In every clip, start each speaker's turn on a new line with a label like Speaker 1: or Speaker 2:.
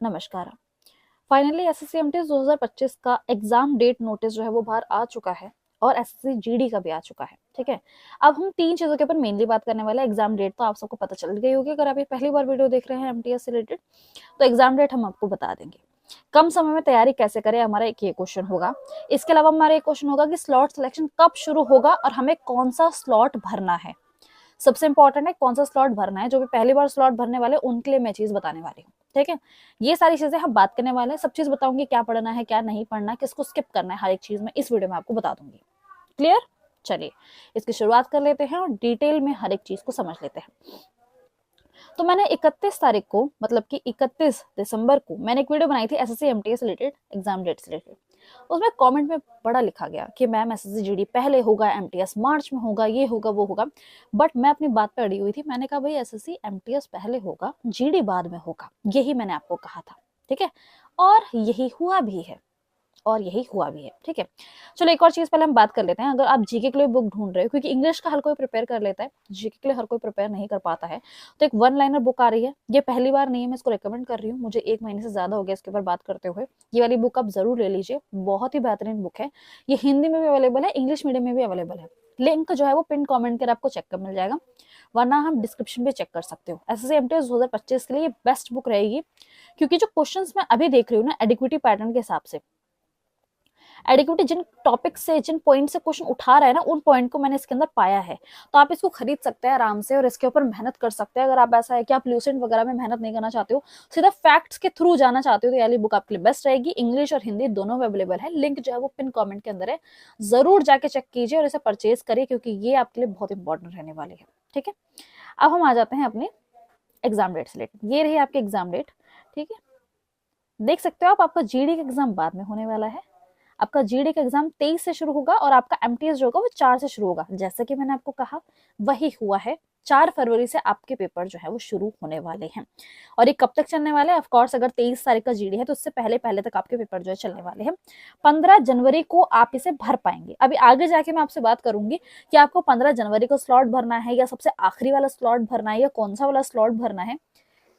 Speaker 1: नमस्कार। Finally SSC MTS 2025 का exam date notice जो है वो बाहर आ चुका है और एसएससी जीडी का भी आ चुका है। ठीक है, अब हम तीन चीजों के ऊपर मेनली बात करने वाले हैं। एग्जाम डेट तो आप सबको पता चल गई होगी, अगर आप ये पहली बार वीडियो देख रहे हैं एमटीएस से रिलेटेड, तो एग्जाम डेट हम आपको बता देंगे। कम समय में तैयारी कैसे करें, हमारा एक ये क्वेश्चन होगा। इसके अलावा हमारा एक क्वेश्चन होगा कि स्लॉट सिलेक्शन कब शुरू होगा और हमें कौन सा स्लॉट भरना है। सबसे इंपॉर्टेंट है कौन सा स्लॉट भरना है। जो भी पहली बार स्लॉट भरने वाले उनके लिए मैं चीज बताने वाली हूँ। ठीक है, ये सारी चीजें हम बात करने वाले हैं। सब चीज बताऊंगी, क्या पढ़ना है क्या नहीं पढ़ना है, किसको स्किप करना है, हर एक चीज में इस वीडियो में आपको बता दूंगी। क्लियर? चलिए इसकी शुरुआत कर लेते हैं और डिटेल में हर एक चीज को समझ लेते हैं। तो मैंने 31 तारीख को, मतलब कि 31 दिसंबर को मैंने एक वीडियो बनाई थी SSC MTS related, exam date से रिलेटेड। उसमें कमेंट में बड़ा लिखा गया कि मैम एसएससी जीडी पहले होगा, एमटीएस मार्च में होगा, ये होगा वो होगा। बट मैं अपनी बात पे अड़ी हुई थी। मैंने कहा भाई एसएससी एमटीएस पहले होगा, जीडी बाद में होगा, यही मैंने आपको कहा था। ठीक है, और यही हुआ भी है, और यही हुआ भी है। ठीक है, चलो एक और चीज पहले हम बात कर लेते हैं। अगर आप जीके के लिए बुक ढूंढ रहे हो, क्योंकि इंग्लिश का हर कोई प्रिपेयर कर लेता है, जीके के लिए हर कोई प्रिपेयर नहीं कर पाता है, तो एक वन लाइनर बुक आ रही है। ये पहली बार नहीं है, मैं इसको रिकमेंड कर रही हूँ, मुझे 1 महीने से ज्यादा हो गया इसके ऊपर बात करते हुए। ये वाली बुक आप जरूर ले लीजिए, बहुत ही बेहतरीन बुक है। ये हिंदी में भी अवेलेबल है, इंग्लिश मीडियम में भी अवेलेबल है। लिंक जो है वो पिन कमेंट कर आपको चेक कर मिल जाएगा, वरना हम डिस्क्रिप्शन पे चेक कर सकते हो। एसएससी एमटीएस 2025 के लिए बेस्ट बुक रहेगी, क्योंकि जो क्वेश्चंस मैं अभी देख रही हूँ ना, एडिक्विटी पैटर्न के हिसाब से, एडिक्विटी जिन टॉपिक से, जिन पॉइंट से क्वेश्चन उठा रहा है ना, उन पॉइंट को मैंने इसके अंदर पाया है। तो आप इसको खरीद सकते हैं आराम से और इसके ऊपर मेहनत कर सकते हैं। अगर आप ऐसा है कि आप ल्यूसेंट वगैरह में मेहनत नहीं करना चाहते हो, सीधा फैक्ट्स के थ्रू जाना चाहते हो, तो ये वाली बुक आपके लिए बेस्ट रहेगी। इंग्लिश और हिंदी दोनों में अवेलेबल है। लिंक जो है वो पिन कॉमेंट के अंदर है, जरूर जाके चेक कीजिए और इसे परचेज करिए, क्योंकि ये आपके लिए बहुत इंपॉर्टेंट रहने वाली है। ठीक है, अब हम आ जाते हैं अपने एग्जाम डेट से रिलेटेड। ये रही आपकी एग्जाम डेट। ठीक है, देख सकते हो आप, आपका जीडी का एग्जाम बाद में होने वाला है। आपका जीडी का एग्जाम 23 से शुरू होगा और आपका एमटीएस जो होगा वो 4 से शुरू होगा। जैसे कि मैंने आपको कहा वही हुआ है। 4 फरवरी से आपके पेपर जो है वो शुरू होने वाले हैं। और ये कब तक चलने वाले हैं? ऑफ कोर्स अगर 23 तारीख का जीडी है तो उससे पहले पहले तक आपके पेपर जो है चलने वाले हैं। 15 जनवरी को आप इसे भर पाएंगे। अभी आगे जाके मैं आपसे बात करूंगी कि आपको 15 जनवरी को स्लॉट भरना है या सबसे आखिरी वाला स्लॉट भरना है या कौन सा वाला स्लॉट भरना है।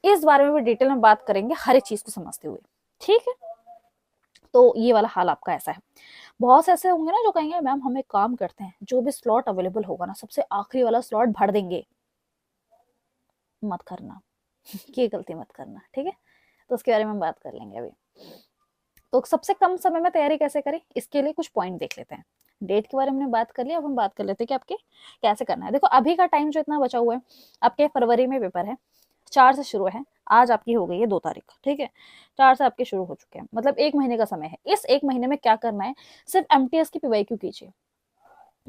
Speaker 1: इस बारे में भी डिटेल में बात करेंगे, हर एक चीज को समझते हुए। ठीक है, तो ये वाला हाल आपका ऐसा है। बहुत से ऐसे होंगे ना जो कहेंगे मैम हम एक काम करते हैं, जो भी स्लॉट अवेलेबल होगा ना, सबसे आखिरी वाला स्लॉट भर देंगे। मत करना ये गलती मत करना। ठीक है, तो उसके बारे में हम बात कर लेंगे अभी। तो सबसे कम समय में तैयारी कैसे करें, इसके लिए कुछ पॉइंट देख लेते हैं। डेट के बारे में बात कर लिया, अब हम बात कर लेते हैं कि आपके कैसे करना है। देखो अभी का टाइम जो इतना बचा हुआ है, आपके फरवरी में पेपर है, 4 से शुरू है। आज आपकी हो गई है 2 तारीख। ठीक है, 4 से आपके शुरू हो चुके हैं, मतलब 1 महीने का समय है। इस 1 महीने में क्या करना है, सिर्फ एमटीएस की पीवाईक्यू कीजिए।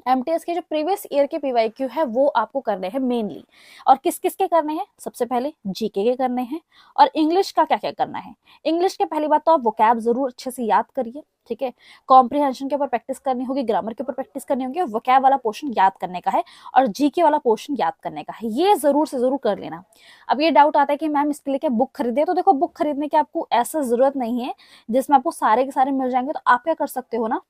Speaker 1: एमटीएस के जो प्रीवियस ईयर के पीवाईक्यू है वो आपको करने हैं मेनली। और किस किस के करने हैं? सबसे पहले जीके के करने हैं। और इंग्लिश का क्या क्या करना है? इंग्लिश के पहली बात तो आप वोकैब जरूर अच्छे से याद करिए। ठीक है, कॉम्प्रिहेंशन के ऊपर प्रैक्टिस करनी होगी, ग्रामर के ऊपर प्रैक्टिस करनी होगी, वोकैब वाला पोर्शन याद करने का है और जीके वाला पोर्शन याद करने का है। ये जरूर से जरूर कर लेना। अब ये डाउट आता है कि मैम इसके लिए क्या बुक खरीदे, तो देखो बुक खरीदने की आपको ऐसा जरूरत नहीं है जिसमें आपको सारे के सारे मिल जाएंगे। तो आप क्या कर सकते हो ना,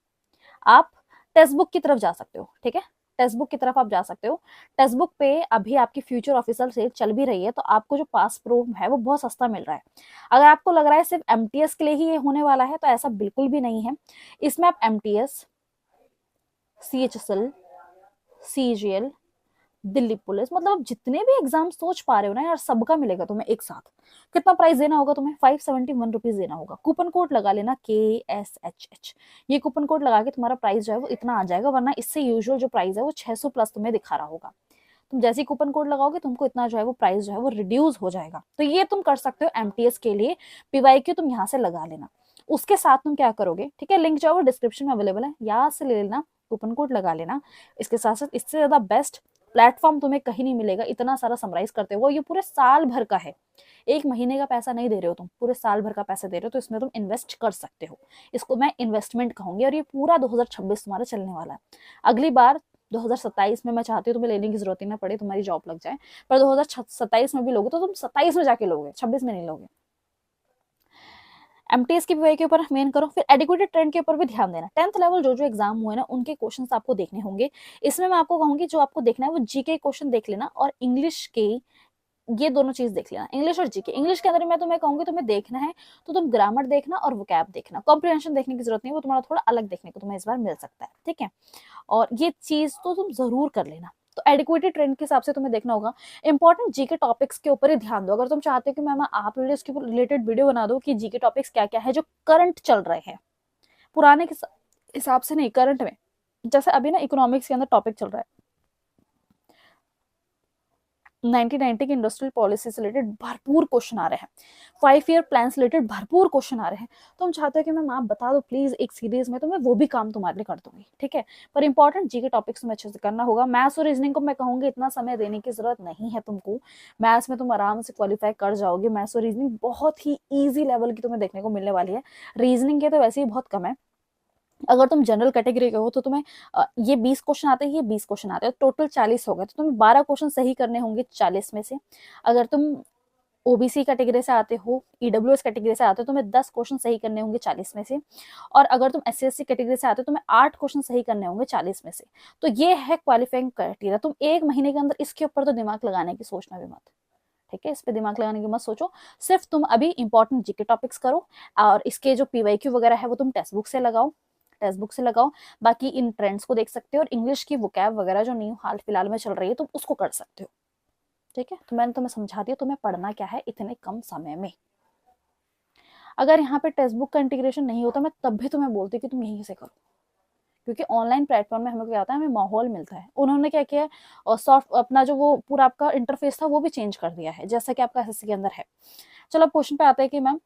Speaker 1: आप टेक्स्ट बुक की तरफ जा सकते हो। ठीक है, टेक्स्ट बुक की तरफ आप जा सकते हो। टेक्स्ट बुक पे अभी आपकी फ्यूचर ऑफिशियल सेल चल भी रही है, तो आपको जो पास प्रो है वो बहुत सस्ता मिल रहा है। अगर आपको लग रहा है सिर्फ एमटीएस के लिए ही ये होने वाला है, तो ऐसा बिल्कुल भी नहीं है। इसमें आप MTS, CHSL, CGL, Delhi police, मतलब जितने भी एग्जाम सोच पा रहे हो ना यार, सबका मिलेगा तुम्हें एक साथ। कितना प्राइस देना होगा तुम्हें? 571 रुपीज देना होगा। कूपन कोड लगा लेना KSHH, ये कूपन कोड लगा के तुम्हारा प्राइस जो है वो इतना आ जाएगा, वरना इससे यूजुअल जो प्राइस है वो 600 प्लस तुम्हें दिखा रहा होगा। तुम जैसे ही कूपन कोड लगाओगे तुमको इतना जो है वो प्राइस जो है वो रिड्यूस हो जाएगा। तो ये तुम कर सकते हो एमटीएस के लिए। पीवाईक्यू तुम यहाँ से लगा लेना। उसके साथ तुम क्या करोगे, ठीक है, लिंक जो है वो डिस्क्रिप्शन में अवेलेबल है, यहाँ से ले लेना, कूपन कोड लगा लेना। इसके साथ साथ इससे ज्यादा बेस्ट प्लेटफॉर्म तुम्हें कहीं नहीं मिलेगा। इतना सारा समराइज करते हो, ये पूरे साल भर का है। 1 महीने का पैसा नहीं दे रहे हो तुम, पूरे साल भर का पैसा दे रहे हो, तो इसमें तुम इन्वेस्ट कर सकते हो। इसको मैं इन्वेस्टमेंट कहूंगी। और ये पूरा 2026 तुम्हारा चलने वाला है। अगली बार 2027 में मैं चाहती हूँ तुम्हें लेने की जरूरत ही ना पड़े, तुम्हारी जॉब लग जाए। पर 2027 में भी लोगे तो तुम 27 में जाके लोगे, 26 में नहीं लोगे। एमटीएस की पीवाई के ऊपर मेन करो। फिर एडिक्वेटेड ट्रेंड के ऊपर भी ध्यान देना। 10th लेवल जो जो एग्जाम हुए ना, उनके क्वेश्चंस आपको देखने होंगे। इसमें मैं आपको कहूंगी जो आपको देखना है वो जीके क्वेश्चन देख लेना और इंग्लिश के ये दोनों चीज देख लेना, इंग्लिश और जीके। इंग्लिश के अंदर मैं तुम्हें कहूंगी तुम्हें देखना है तो तुम ग्रामर देखना और वोकैब देखना, कॉम्प्रिहेंशन देखने की जरूरत नहीं है, वो तुम्हारा थोड़ा अलग देखने को तुम्हें इस बार मिल सकता है, ठीक है। और ये चीज तो तुम जरूर कर लेना। तो एडिक्वेटेड ट्रेंड के हिसाब से तुम्हें देखना होगा, इंपॉर्टेंट जीके टॉपिक्स के ऊपर ही ध्यान दो। अगर तुम चाहते हो कि मैम आप इसके रिलेटेड वीडियो बना दो कि जीके टॉपिक्स क्या क्या है जो करंट चल रहे हैं, पुराने के हिसाब से नहीं, करंट में, जैसे अभी ना इकोनॉमिक्स के अंदर टॉपिक चल रहा है 1990 की इंडस्ट्रियल पॉलिसी से रिलेटेड भरपूर क्वेश्चन आ रहे हैं, 5 ईयर प्लान से रिलेटेड भरपूर क्वेश्चन आ रहे हैं। तो हम चाहते हैं कि मैम आप बता दो प्लीज एक सीरीज में, तो मैं वो भी काम तुम्हारे लिए कर दूंगी, ठीक है। पर इंपॉर्टेंट जीके टॉपिक्स में अच्छे से करना होगा। मैथ्स और रीजनिंग को मैं कहूंगी इतना समय देने की जरूरत नहीं है तुमको, मैथ्स में तुम आराम से क्वालिफाई कर जाओगे। मैथ्स और रीजनिंग बहुत ही ईजी लेवल की तुम्हें देखने को मिलने वाली है, रीजनिंग के तो वैसे ही बहुत कम है। अगर तुम जनरल कैटेगरी के हो तो तुम्हें ये 20 क्वेश्चन आते हैं, ये 20 क्वेश्चन आते हैं, टोटल 40 हो गए, तो तुम्हें 12 क्वेश्चन सही करने होंगे 40 में से। अगर तुम ओबीसी कैटेगरी से आते हो, ईडब्ल्यूएस कैटेगरी से आते हो, तुम्हें 10 क्वेश्चन सही करने होंगे 40 में से। और अगर तुम एससी कैटेगरी से आते हो तुम्हें 8 क्वेश्चन सही करने होंगे 40 में से। तो ये है क्वालिफाइंग क्राइटेरिया। तुम एक महीने के अंदर इसके ऊपर तो दिमाग लगाने की सोचना भी मत, ठीक है, इस पे दिमाग लगाने की मत सोचो। सिर्फ तुम अभी इंपॉर्टेंट जीके टॉपिक्स करो, और इसके जो पीवाईक्यू वगैरह है वो तुम टेक्स्ट बुक से लगाओ, टेक्स्ट बुक से लगाओ। बाकी इन ट्रेंड्स को देख सकते हो, और इंग्लिश की वोकैब वगैरह जो न्यू हाल फिलहाल में चल रही है तुम उसको कर सकते हो, ठीक है। तो मैंने तुम्हें समझा दिया तुम्हें पढ़ना क्या है इतने कम समय में। अगर यहाँ पे टेक्स्ट बुक का इंटीग्रेशन नहीं होता मैं तब भी तुम्हें बोलती कि तुम यहीं से करो, क्योंकि ऑनलाइन प्लेटफॉर्म में हमें क्या होता है, हमें माहौल मिलता है। उन्होंने क्या किया है, और सॉफ्ट अपना जो वो पूरा आपका इंटरफेस था वो भी चेंज कर दिया है, जैसा कि आपका एसएससी के अंदर है। चलो अब क्वेश्चन पे आते हैं कि मैम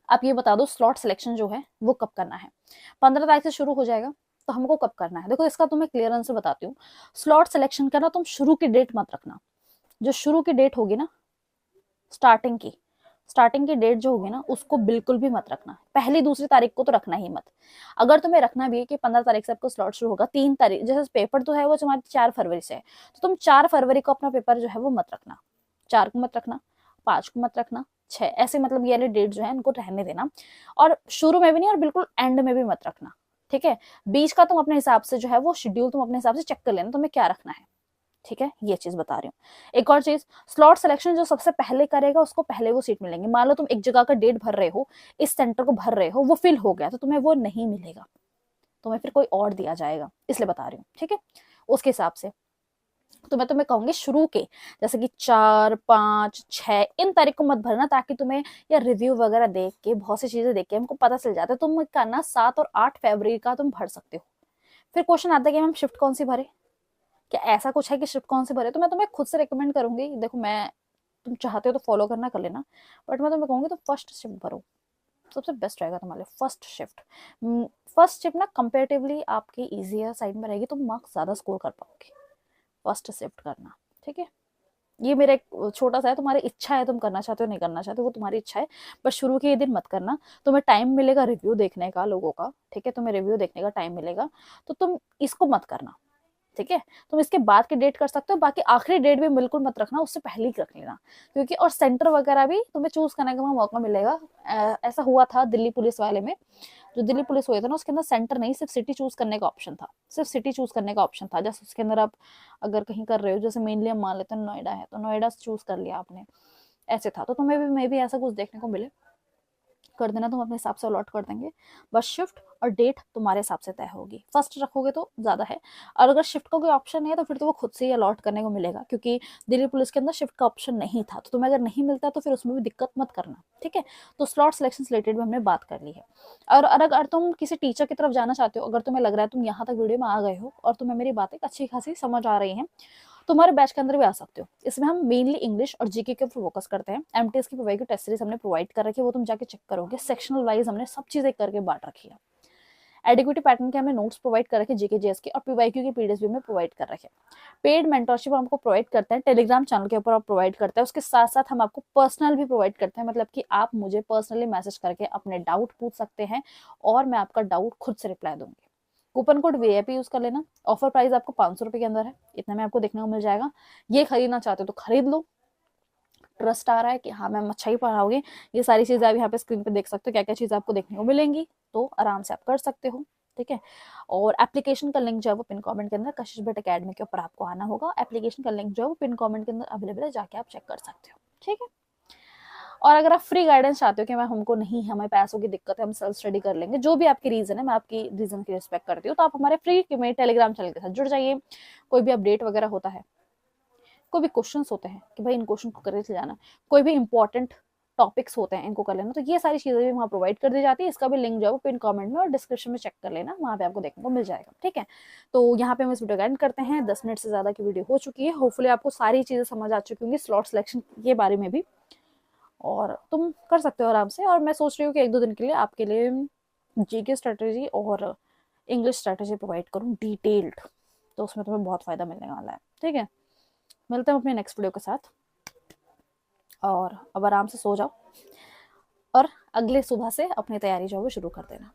Speaker 1: आप ये बता दो स्लॉट सिलेक्शन जो है वो कब करना है। 15 तारीख से शुरू हो जाएगा, तो हमको कब करना है। देखो इसका तुम्हें क्लियर आंसर बताती हूँ। स्लॉट सिलेक्शन करना तुम शुरू की डेट मत रखना, जो शुरू की डेट होगी ना स्टार्टिंग की डेट जो होगी ना उसको बिल्कुल भी मत रखना, पहली दूसरी तारीख को तो रखना ही मत। अगर तुम्हें रखना भी है कि 15 तारीख से आपको स्लॉट शुरू होगा, 3 तारीख जैसे पेपर तो है वो तुम्हारी 4 फरवरी से है, तो तुम 4 फरवरी को अपना पेपर जो है वो मत रखना, 4 को मत रखना, 5 को मत रखना, 6 ऐसे, मतलब ये वाले डेट जो है इनको रहने देना। और शुरू में भी नहीं और बिल्कुल एंड में भी मत रखना, ठीक है। बीच का तुम अपने हिसाब से जो है वो शेड्यूल तुम अपने हिसाब से चेक कर लेना तुम्हें क्या रखना है, ठीक है। ये चीज बता रही हूँ। एक और चीज, स्लॉट सिलेक्शन जो सबसे पहले करेगा उसको पहले वो सीट मिलेंगे। मान लो तुम एक जगह का डेट भर रहे हो, इस सेंटर को भर रहे हो, वो फिल हो गया तो तुम्हें वो नहीं मिलेगा, तुम्हें फिर कोई और दिया जाएगा, इसलिए बता रही हूँ, ठीक है। उसके हिसाब से तो मैं तुम्हें कहूंगी शुरू के जैसे कि 4, 5, 6 इन तारीख को मत भरना, ताकि तुम्हें या रिव्यू वगैरह देख के बहुत सी चीजें देख के हमको पता चल जाता है। तुम करना 7 और 8 फरवरी का तुम भर सकते हो। फिर क्वेश्चन आता है कि हम शिफ्ट कौन सी भरे, क्या ऐसा कुछ है कि शिफ्ट कौन से भरे। तो मैं तुम्हें खुद से रिकमेंड करूंगी, देखो मैं, तुम चाहते हो तो फॉलो करना कर लेना, बट मैं तुम्हें कहूंगी तो फर्स्ट शिफ्ट भरो, सबसे बेस्ट रहेगा तुम्हारे लिए फर्स्ट शिफ्ट। फर्स्ट शिफ्ट ना कंपेरेटिवली आपकी इजियर साइड में रहेगी, तुम मार्क्स ज्यादा स्कोर कर पाओगे। फर्स्ट शिफ्ट करना, ठीक है। ये मेरा एक छोटा सा है, तुम्हारी इच्छा है तुम करना चाहते हो नहीं करना चाहते हो वो तुम्हारी इच्छा है, बस शुरू के ये दिन मत करना। तुम्हें टाइम मिलेगा रिव्यू देखने का लोगों का, ठीक है, तुम्हें रिव्यू देखने का टाइम मिलेगा, तो तुम इसको मत करना, ठीक है। तुम इसके बाद की डेट कर सकते हो, बाकी आखिरी डेट भी बिल्कुल मत रखना, उससे पहले ही रख लेना, क्योंकि और सेंटर वगैरह भी तुम्हें चूज करने का मौका मिलेगा। ऐसा हुआ था दिल्ली पुलिस वाले में, जो दिल्ली पुलिस हुए थे ना उसके अंदर सेंटर नहीं सिर्फ सिटी चूज करने का ऑप्शन था, सिर्फ सिटी चूज करने का ऑप्शन था। जैसे उसके अंदर आप अगर कहीं कर रहे हो, जैसे मेनली हम मान लेते हैं नोएडा है तो नोएडा चूज कर लिया आपने, ऐसे था। तो तुम्हें भी मे भी ऐसा कुछ देखने को मिले, कर देना, तुम अपने हिसाब से अलॉट कर देंगे। बस शिफ्ट और डेट तुम्हारे हिसाब से तय होगी, फर्स्ट रखोगे तो ज्यादा है, और अगर शिफ्ट का कोई ऑप्शन नहीं है तो फिर तो वो खुद से ही अलॉट करने को मिलेगा, क्योंकि दिल्ली पुलिस के अंदर शिफ्ट का ऑप्शन नहीं था। तो तुम्हें अगर नहीं मिलता तो फिर उसमें भी दिक्कत मत करना, ठीक है। तो स्लॉट सिलेक्शन रिलेटेड भी हमने बात कर ली है। और अगर तुम किसी टीचर की तरफ जाना चाहते हो, अगर तुम्हें लग रहा है तुम यहाँ तक वीडियो में आ गए हो और तुम्हें मेरी बातें अच्छी खासी समझ आ रही हैं, तुम्हारे बैच के अंदर भी आ सकते हो। इसमें हम मेनली इंग्लिश और जीके के ऊपर फोकस करते हैं। एमटीएस की प्रोवाइड टेस्ट सीरीज हमने प्रोवाइड कर रखी है, वो तुम जाके चेक करोगे, सेक्शनल वाइज हमने सब चीजें करके बांट रखी है। एडिक्विटी पैटर्न के हमने नोट्स प्रोवाइड कर रखे जीके जेएस के, और पीवाईक्यू की पीडीएफ भी हमें प्रोवाइड कर रखे। पेड मेंटरशिप हमको प्रोवाइड करते हैं, टेलीग्राम चैनल के ऊपर आप प्रोवाइड करते हैं। उसके साथ साथ हम आपको पर्सनल भी प्रोवाइड करते हैं, मतलब कि आप मुझे पर्सनली मैसेज करके अपने डाउट पूछ सकते हैं और मैं आपका डाउट खुद से रिप्लाई दूंगी। कूपन कोड वीआईपी यूज कर लेना, ऑफर प्राइस आपको 500 रुपए के अंदर है, इतना में आपको देखने को मिल जाएगा। ये खरीदना चाहते हो तो खरीद लो, ट्रस्ट आ रहा है कि हाँ मैम अच्छा ही पढ़ाओगे। ये सारी चीजें आप यहाँ पे स्क्रीन पे देख सकते हो, क्या क्या चीजें आपको देखने को मिलेंगी, तो आराम से आप कर सकते हो, ठीक है। और एप्लीकेशन का लिंक जो है वो पिन कमेंट के अंदर कशिश भट्ट अकेडमी के ऊपर आपको आना होगा। एप्लीकेशन का लिंक जो है वो पिन कमेंट के अंदर अवेलेबल है, जाके आप चेक कर सकते हो, ठीक है। और अगर आप फ्री गाइडेंस चाहते हो कि मैं हमको नहीं, हमें पैसों की दिक्कत है, हम सेल्फ स्टडी कर लेंगे, जो भी आपकी रीजन है, मैं आपकी रीजन की रिस्पेक्ट करती हूँ, तो आप हमारे फ्री में टेलीग्राम चैनल के साथ जुड़ जाइए। कोई भी अपडेट वगैरह होता है, कोई भी क्वेश्चंस होते हैं कि भाई इन क्वेश्चन को करके जाना, कोई भी इंपॉर्टेंट टॉपिक्स होते हैं इनको कर लेना, तो ये सारी चीजें भी वहाँ प्रोवाइड कर दी जाती है। इसका भी लिंक जो है वो पिन कमेंट में और डिस्क्रिप्शन में चेक कर लेना, वहाँ पे आपको देखने को मिल जाएगा, ठीक है। तो यहाँ पे हम इस वीडियो का एंड करते हैं। 10 मिनट से ज्यादा की वीडियो हो चुकी है। होपफुली आपको सारी चीजें समझ आ चुकी होंगी स्लॉट सिलेक्शन के बारे में भी, और तुम कर सकते हो आराम से। और मैं सोच रही हूँ कि 1-2 दिन के लिए आपके लिए जीके स्ट्रेटेजी और इंग्लिश स्ट्रेटेजी प्रोवाइड करूँ डिटेल्ड, तो उसमें तुम्हें बहुत फायदा मिलने वाला है, ठीक है। मिलते हैं अपने नेक्स्ट वीडियो के साथ, और अब आराम से सो जाओ और अगले सुबह से अपनी तैयारी जो है वो शुरू कर देना।